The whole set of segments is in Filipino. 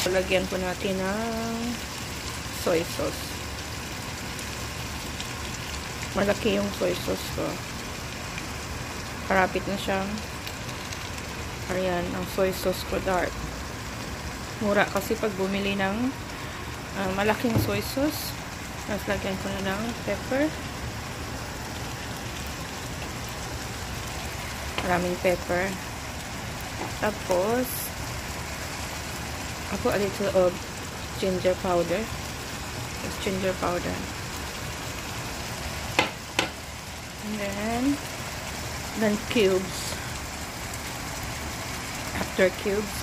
Lagyan po natin ng soy sauce. Malaki yung soy sauce ko. Parapit na siyang. Ayan, ang soy sauce ko dark. Mura kasi pag bumili ng malaking soy sauce. Tapos lagyan ko na ng pepper. Maraming pepper. Tapos, I put a little of ginger powder. It's ginger powder. And then cubes. After cubes.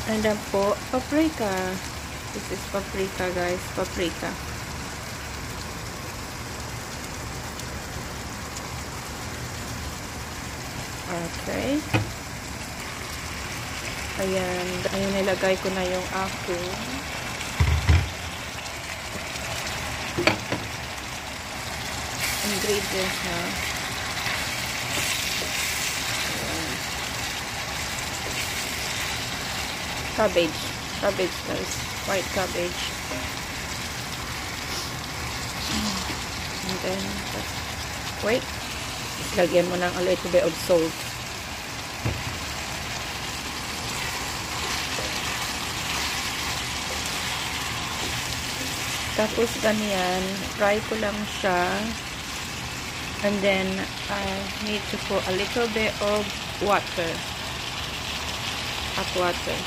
And then po, paprika. This is paprika, guys. Paprika. Okay. Ayan. Ayan, nilagay ko na yung aking ingredients na. Ayan. Cabbage. Cabbage, guys. White cabbage. And then, wait. Lagyan mo ng a little bit of salt. Tapos ganyan, fry ko lang siya. And then, I need to put a little bit of water. Hot water.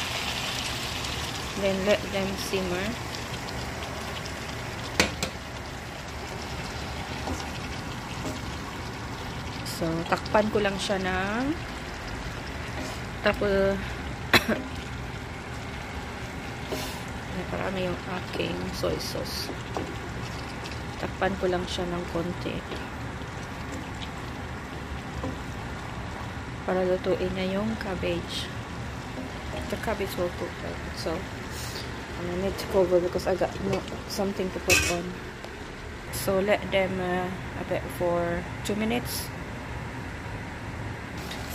Then, let them simmer. So, takpan ko lang siya ng tapos parami yung aking soy sauce. Takpan ko lang siya ng konti para lutuin niya yung cabbage. The cabbage will cook right? So, I need to cover because I got something to put on. So, let them a bit for 2 minutes.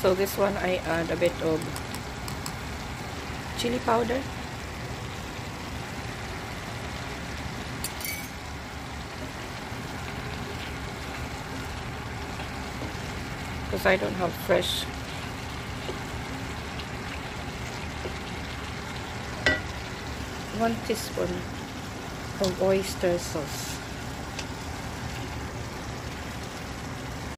So this one I add a bit of chili powder. Because I don't have fresh. 1 teaspoon of oyster sauce.